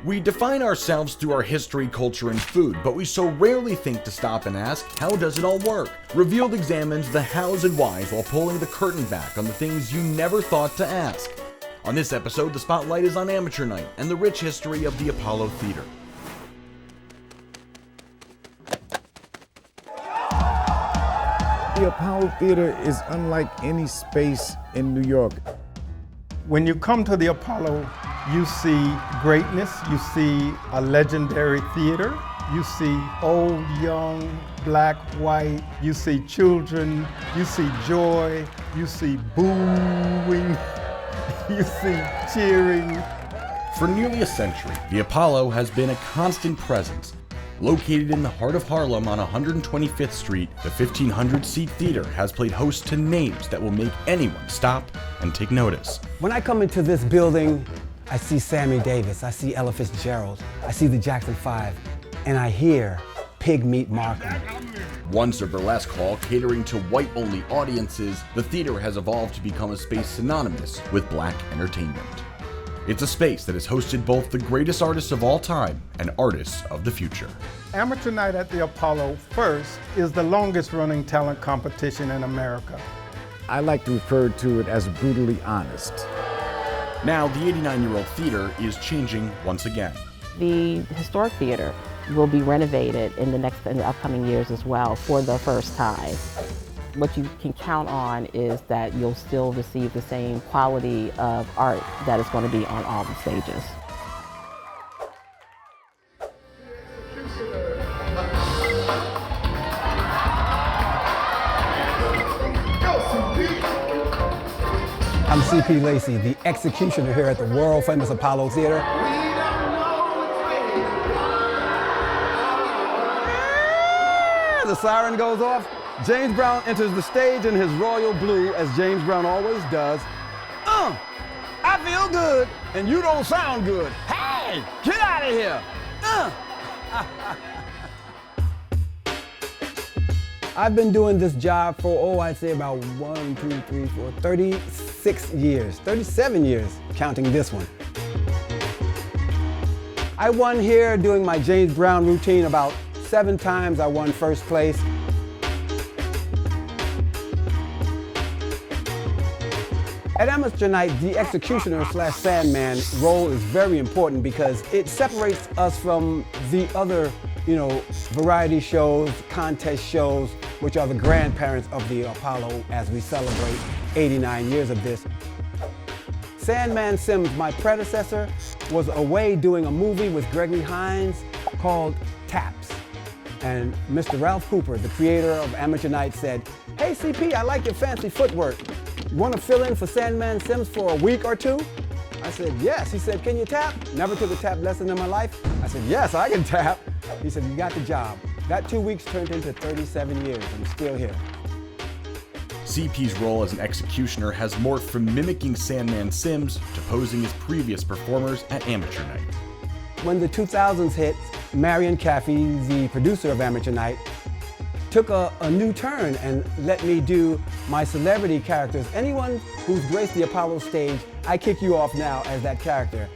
We define ourselves through our history, culture, and food, but we so rarely think to stop and ask, how does it all work? Revealed examines the hows and whys while pulling the curtain back on the things you never thought to ask. On this episode, the spotlight is on Amateur Night and the rich history of the Apollo Theater. The Apollo Theater is unlike any space in New York. When you come to the Apollo, you see greatness, you see a legendary theater, you see old, young, black, white, you see children, you see joy, you see booing, you see cheering. For nearly a century, the Apollo has been a constant presence. Located in the heart of Harlem on 125th Street, the 1,500-seat theater has played host to names that will make anyone stop and take notice. When I come into this building, I see Sammy Davis, I see Ella Fitzgerald, I see the Jackson 5, and I hear Pigmeat Markham. Once a burlesque hall catering to white-only audiences, the theater has evolved to become a space synonymous with black entertainment. It's a space that has hosted both the greatest artists of all time and artists of the future. Amateur Night at the Apollo First is the longest running talent competition in America. I like to refer to it as brutally honest. Now, the 89-year-old theater is changing once again. The historic theater will be renovated in the upcoming years as well for the first time. What you can count on is that you'll still receive the same quality of art that is going to be on all the stages. I'm C.P. Lacey, the executioner here at the world famous Apollo Theater. The siren goes off. James Brown enters the stage in his royal blue, as James Brown always does. I feel good, and you don't sound good. Hey, get out of here. I've been doing this job for, I'd say about 36 years, 37 years, counting this one. I won here doing my James Brown routine about 7 times. I won first place. At Amateur Night, the executioner / Sandman role is very important because it separates us from the other, variety shows, contest shows, which are the grandparents of the Apollo as we celebrate 89 years of this. Sandman Sims, my predecessor, was away doing a movie with Gregory Hines called Taps. And Mr. Ralph Cooper, the creator of Amateur Night, said, "Hey CP, I like your fancy footwork. You want to fill in for Sandman Sims for a week or 2? I said, yes. He said, can you tap? Never took a tap lesson in my life. I said, yes, I can tap. He said, you got the job. That 2 weeks turned into 37 years. I'm still here. CP's role as an executioner has morphed from mimicking Sandman Sims to posing as previous performers at Amateur Night. When the 2000s hit, Marion Caffey, the producer of Amateur Night, took a new turn and let me do my celebrity characters. Anyone who's graced the Apollo stage, I kick you off now as that character.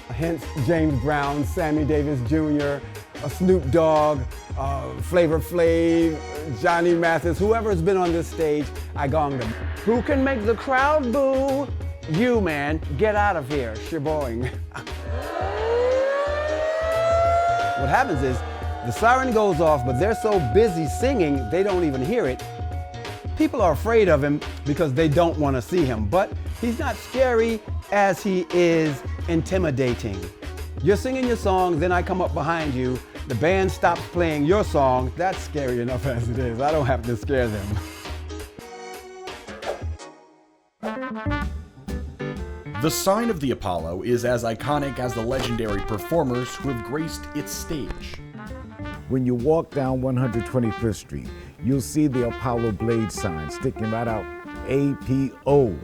Hence James Brown, Sammy Davis Jr., Snoop Dogg, Flavor Flav, Johnny Mathis, whoever's been on this stage, I gonged them. Who can make the crowd boo? You, man, get out of here, shaboing. What happens is, the siren goes off, but they're so busy singing, they don't even hear it. People are afraid of him because they don't want to see him, but he's not scary as he is intimidating. You're singing your song, then I come up behind you, the band stops playing your song. That's scary enough as it is. I don't have to scare them. The sign of the Apollo is as iconic as the legendary performers who have graced its stage. When you walk down 125th Street, you'll see the Apollo Blade sign sticking right out, APOLLO.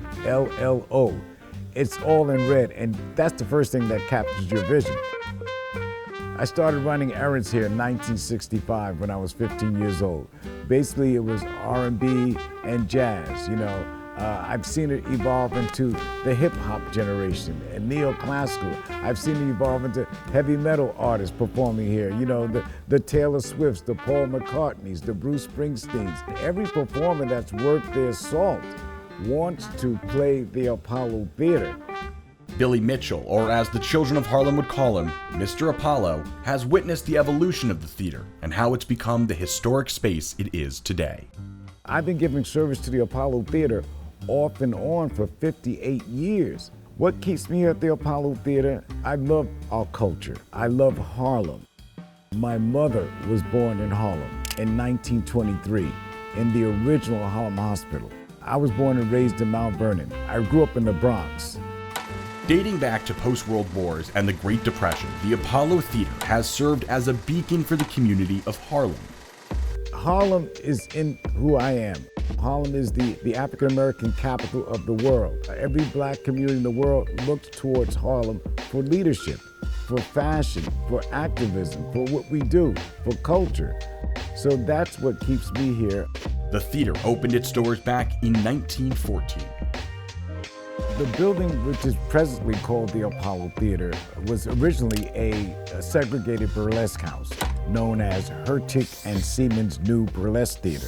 It's all in red, and that's the first thing that captures your vision. I started running errands here in 1965 when I was 15 years old. Basically, it was R&B and jazz, I've seen it evolve into the hip-hop generation and neoclassical. I've seen it evolve into heavy metal artists performing here. You know, the Taylor Swifts, the Paul McCartneys, the Bruce Springsteens. Every performer that's worth their salt wants to play the Apollo Theater. Billy Mitchell, or as the children of Harlem would call him, Mr. Apollo, has witnessed the evolution of the theater and how it's become the historic space it is today. I've been giving service to the Apollo Theater off and on for 58 years. What keeps me here at the Apollo Theater? I love our culture. I love Harlem. My mother was born in Harlem in 1923 in the original Harlem Hospital. I was born and raised in Mount Vernon. I grew up in the Bronx. Dating back to post-World Wars and the Great Depression, the Apollo Theater has served as a beacon for the community of Harlem. Harlem is in who I am. Harlem is the African-American capital of the world. Every black community in the world looks towards Harlem for leadership, for fashion, for activism, for what we do, for culture. So that's what keeps me here. The theater opened its doors back in 1914. The building, which is presently called the Apollo Theater, was originally a segregated burlesque house known as Hertig and Siemens New Burlesque Theater.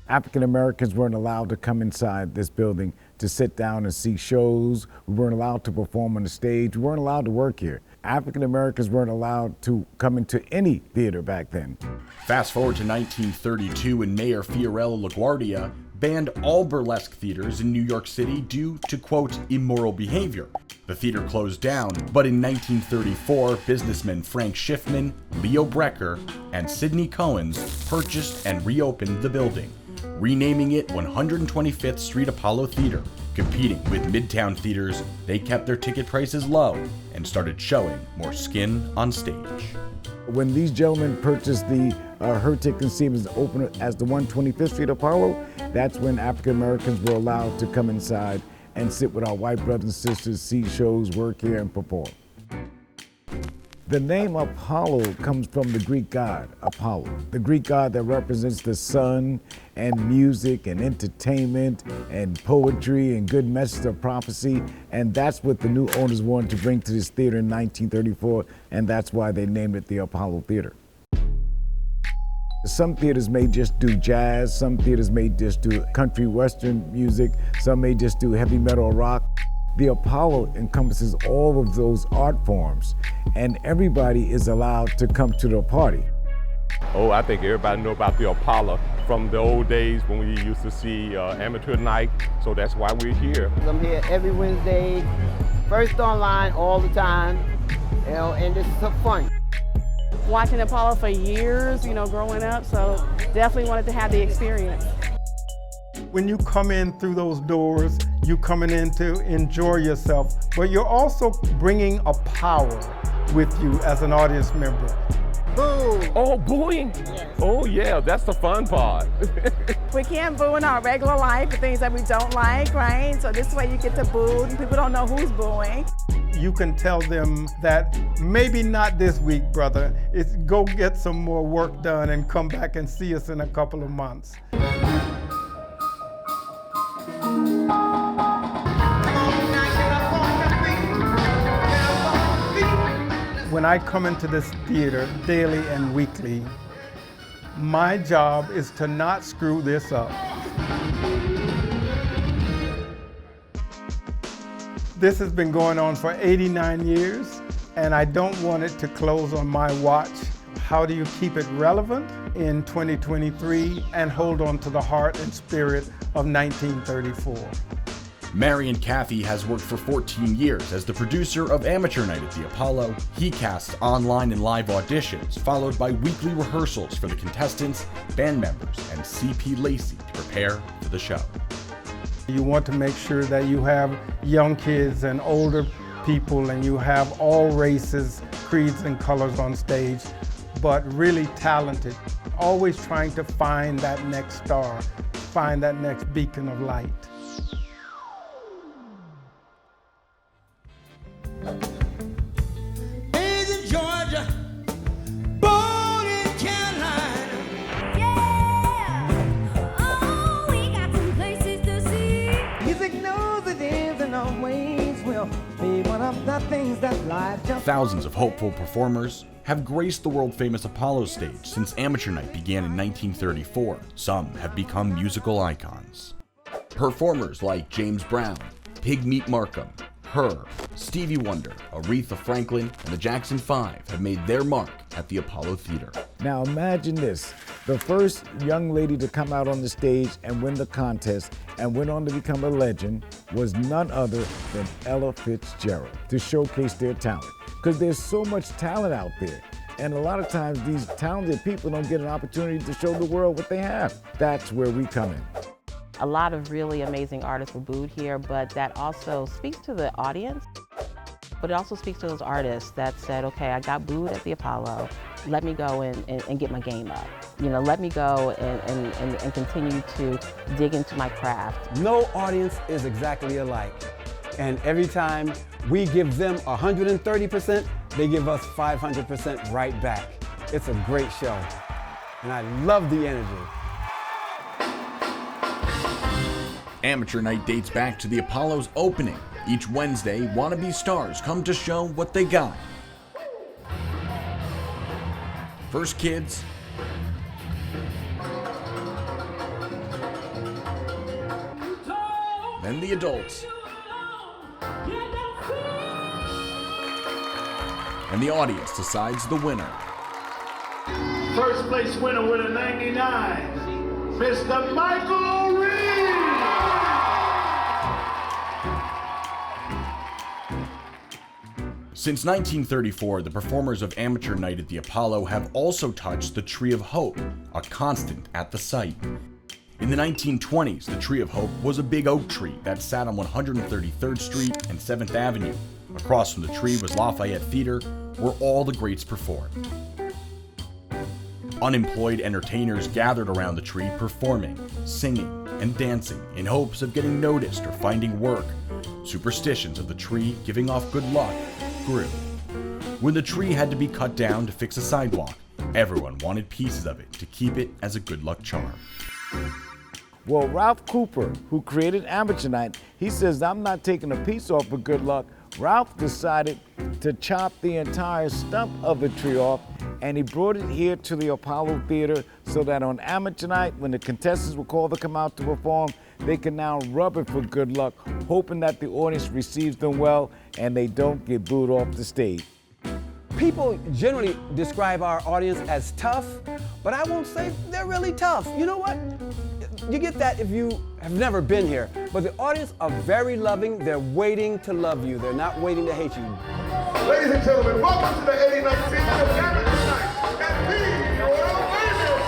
African Americans weren't allowed to come inside this building to sit down and see shows. We weren't allowed to perform on the stage. We weren't allowed to work here. African Americans weren't allowed to come into any theater back then. Fast forward to 1932 when Mayor Fiorello LaGuardia banned all burlesque theaters in New York City due to, quote, immoral behavior. The theater closed down, but in 1934, businessmen Frank Schiffman, Leo Brecker, and Sidney Cohens purchased and reopened the building, renaming it 125th Street Apollo Theater. Competing with Midtown theaters, they kept their ticket prices low and started showing more skin on stage. When these gentlemen purchased the Hertig and Siemens open as the 125th Street Apollo, that's when African Americans were allowed to come inside and sit with our white brothers and sisters, see shows, work here, and perform. The name Apollo comes from the Greek god Apollo, the Greek god that represents the sun and music and entertainment and poetry and good messages of prophecy. And that's what the new owners wanted to bring to this theater in 1934, and that's why they named it the Apollo Theater. Some theaters may just do jazz, some theaters may just do country western music, some may just do heavy metal or rock. The Apollo encompasses all of those art forms, and everybody is allowed to come to the party. Oh, I think everybody know about the Apollo from the old days when we used to see amateur night, so that's why we're here. I'm here every Wednesday, first online all the time, you know, and this is so fun. Watching Apollo for years, you know, growing up, so definitely wanted to have the experience. When you come in through those doors, you're coming in to enjoy yourself, but you're also bringing a power with you as an audience member. Boo! Oh, booing? Oh yeah, that's the fun part. We can't boo in our regular life for things that we don't like, right? So this way you get to boo, and people don't know who's booing. You can tell them that maybe not this week, brother. It's go get some more work done and come back and see us in a couple of months. When I come into this theater daily and weekly, my job is to not screw this up. This has been going on for 89 years, and I don't want it to close on my watch. How do you keep it relevant in 2023 and hold on to the heart and spirit of 1934? Marion Cathey has worked for 14 years as the producer of Amateur Night at the Apollo. He casts online and live auditions, followed by weekly rehearsals for the contestants, band members, and CP Lacey to prepare for the show. You want to make sure that you have young kids and older people, and you have all races, creeds, and colors on stage, but really talented. Always trying to find that next star, find that next beacon of light. Yeah, oh, we got some places to see. always will be one of the things that life just... Thousands of hopeful performers have graced the world-famous Apollo stage since Amateur Night began in 1934. Some have become musical icons. Performers like James Brown, Pigmeat Markham, Her, Stevie Wonder, Aretha Franklin, and the Jackson 5 have made their mark at the Apollo Theater. Now imagine this, the first young lady to come out on the stage and win the contest and went on to become a legend was none other than Ella Fitzgerald to showcase their talent. Because there's so much talent out there. And a lot of times these talented people don't get an opportunity to show the world what they have. That's where we come in. A lot of really amazing artists were booed here, but that also speaks to the audience. But it also speaks to those artists that said, okay, I got booed at the Apollo. Let me go and get my game up. You know, let me go and continue to dig into my craft. No audience is exactly alike. And every time we give them 130%, they give us 500% right back. It's a great show. And I love the energy. Amateur Night dates back to the Apollo's opening. Each Wednesday, wannabe stars come to show what they got. First kids, then the adults, and the audience decides the winner. First place winner with a 99, Mr. Michael Reed. Since 1934, the performers of Amateur Night at the Apollo have also touched the Tree of Hope, a constant at the site. In the 1920s, the Tree of Hope was a big oak tree that sat on 133rd Street and 7th Avenue. Across from the tree was Lafayette Theater, where all the greats performed. Unemployed entertainers gathered around the tree performing, singing, and dancing in hopes of getting noticed or finding work. Superstitions of the tree giving off good luck grew. When the tree had to be cut down to fix a sidewalk, everyone wanted pieces of it to keep it as a good luck charm. Well, Ralph Cooper, who created Amateur Night, he says, I'm not taking a piece off for good luck. Ralph decided to chop the entire stump of the tree off, and he brought it here to the Apollo Theater so that on Amateur Night, when the contestants were called to come out to perform, they can now rub it for good luck, hoping that the audience receives them well and they don't get booed off the stage. People generally describe our audience as tough, but I won't say they're really tough. You know what? You get that if you have never been here. But the audience are very loving. They're waiting to love you. They're not waiting to hate you. Ladies and gentlemen, welcome to the 89th season of Amateur Night at the Royal Apollo Theater.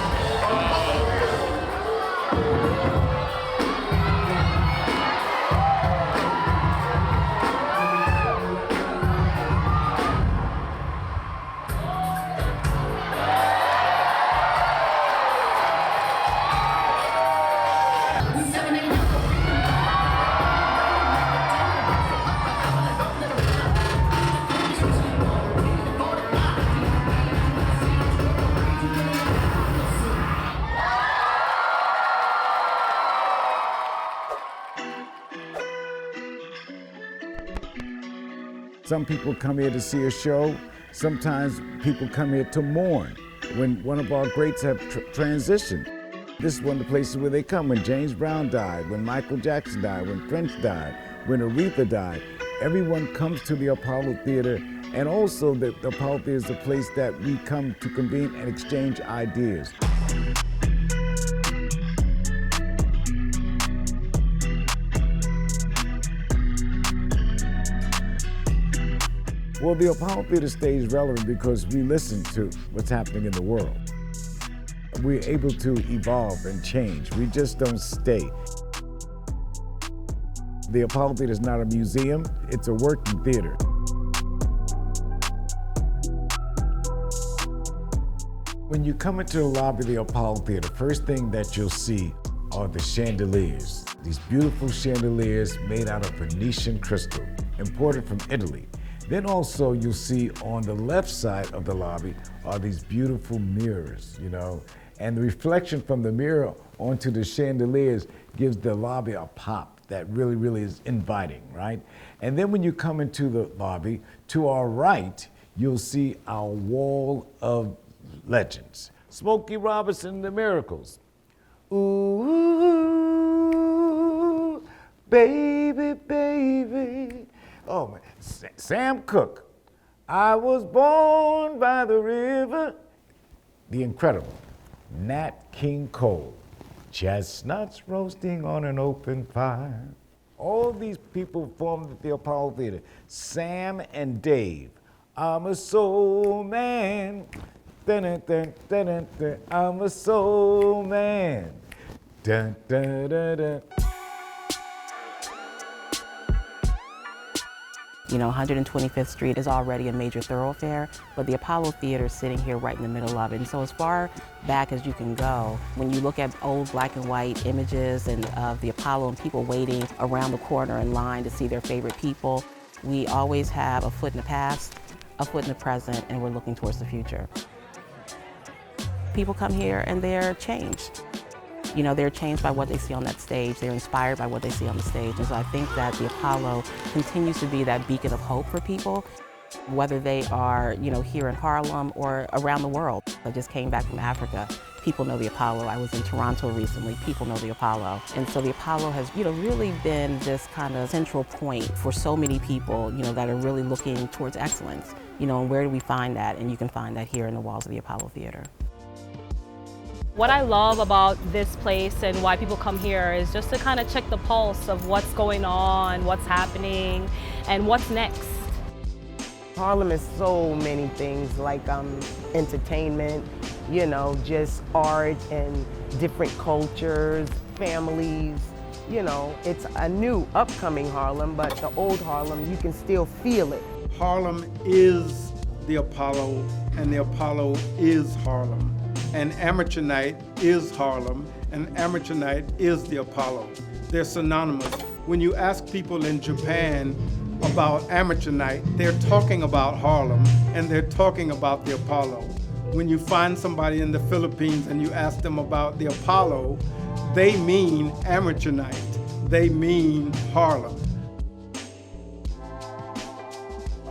Some people come here to see a show. Sometimes people come here to mourn when one of our greats have transitioned. This is one of the places where they come when James Brown died, when Michael Jackson died, when Prince died, when Aretha died. Everyone comes to the Apollo Theater, and also the Apollo Theater is a place that we come to convene and exchange ideas. Well, the Apollo Theater stays relevant because we listen to what's happening in the world. We're able to evolve and change. We just don't stay. The Apollo Theater is not a museum, it's a working theater. When you come into the lobby of the Apollo Theater, first thing that you'll see are the chandeliers. These beautiful chandeliers made out of Venetian crystal, imported from Italy. Then also you'll see on the left side of the lobby are these beautiful mirrors, you know, and the reflection from the mirror onto the chandeliers gives the lobby a pop that really, really is inviting, right? And then when you come into the lobby, to our right, you'll see our wall of legends. Smokey Robinson and the Miracles. Ooh, baby, baby. Oh, man. Sam Cooke. I was born by the river. The incredible Nat King Cole. Chestnuts roasting on an open fire. All these people formed at the Apollo Theater. Sam and Dave. I'm a soul man. Dun, dun, dun, dun, dun, dun. I'm a soul man. Dun, dun, dun, dun. You know, 125th Street is already a major thoroughfare, but the Apollo Theater is sitting here right in the middle of it. And so as far back as you can go, when you look at old black and white images and of the Apollo and people waiting around the corner in line to see their favorite people, we always have a foot in the past, a foot in the present, and we're looking towards the future. People come here and they're changed. You know, they're changed by what they see on that stage. They're inspired by what they see on the stage. And so I think that the Apollo continues to be that beacon of hope for people, whether they are, you know, here in Harlem or around the world. I just came back from Africa. People know the Apollo. I was in Toronto recently. People know the Apollo. And so the Apollo has, you know, really been this kind of central point for so many people, you know, that are really looking towards excellence. You know, and where do we find that? And you can find that here in the walls of the Apollo Theater. What I love about this place and why people come here is just to kind of check the pulse of what's going on, what's happening, and what's next. Harlem is so many things like entertainment, you know, just art and different cultures, families. You know, it's a new upcoming Harlem, but the old Harlem, you can still feel it. Harlem is the Apollo, and the Apollo is Harlem. And Amateur Night is Harlem, and Amateur Night is the Apollo. They're synonymous. When you ask people in Japan about Amateur Night, they're talking about Harlem, and they're talking about the Apollo. When you find somebody in the Philippines and you ask them about the Apollo, they mean Amateur Night. They mean Harlem.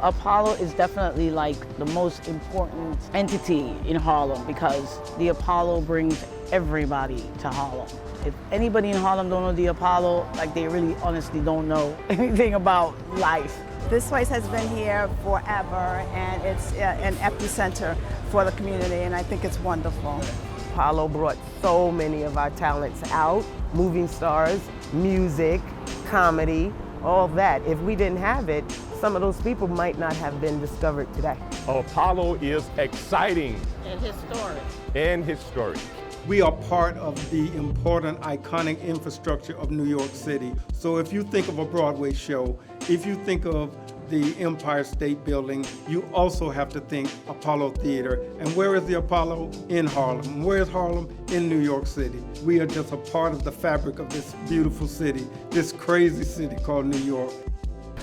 Apollo is definitely like the most important entity in Harlem because the Apollo brings everybody to Harlem. If anybody in Harlem don't know the Apollo, like they really honestly don't know anything about life. This place has been here forever and it's an epicenter for the community and I think it's wonderful. Apollo brought so many of our talents out, moving stars, music, comedy, all that. If we didn't have it, some of those people might not have been discovered today. Apollo is exciting. And historic. And historic. We are part of the important, iconic infrastructure of New York City. So if you think of a Broadway show, if you think of the Empire State Building, you also have to think Apollo Theater. And where is the Apollo? In Harlem. Where is Harlem? In New York City. We are just a part of the fabric of this beautiful city, this crazy city called New York.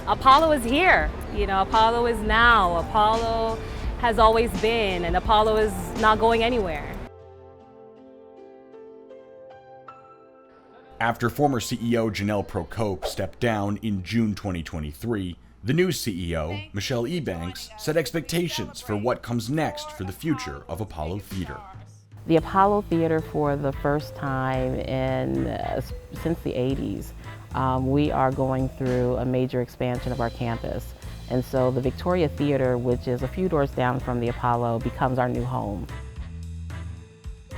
Apollo is here. You know, Apollo is now. Apollo has always been, and Apollo is not going anywhere. After former CEO Janelle Procope stepped down in June 2023, the new CEO, Michelle Ebanks, set expectations for what comes next for the future of Apollo Theater. The Apollo Theater, for the first time since the 80s, we are going through a major expansion of our campus. And so the Victoria Theater, which is a few doors down from the Apollo, becomes our new home.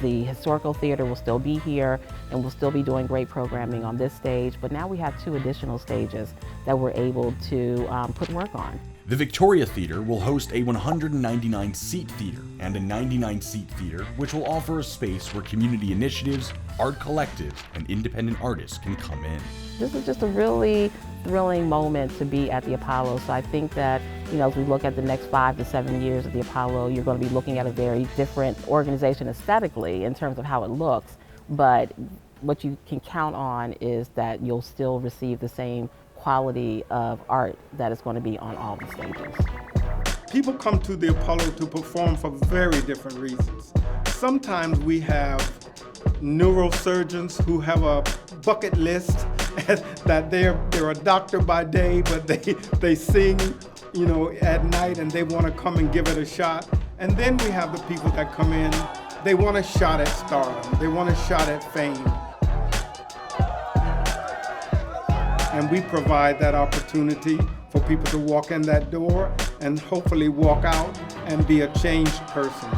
The Historical Theater will still be here and we'll still be doing great programming on this stage, but now we have 2 additional stages that we're able to put work on. The Victoria Theater will host a 199-seat theater and a 99-seat theater, which will offer a space where community initiatives, art collectives, and independent artists can come in. This is just a really thrilling moment to be at the Apollo, so I think that, you know, as we look at the next 5 to 7 years of the Apollo, you're going to be looking at a very different organization aesthetically in terms of how it looks, but what you can count on is that you'll still receive the same quality of art that is going to be on all the stages. People come to the Apollo to perform for very different reasons. Sometimes we have neurosurgeons who have a bucket list that they're a doctor by day, but they sing, you know, at night, and they want to come and give it a shot. And then we have the people that come in, they want a shot at stardom, they want a shot at fame. And we provide that opportunity for people to walk in that door and hopefully walk out and be a changed person.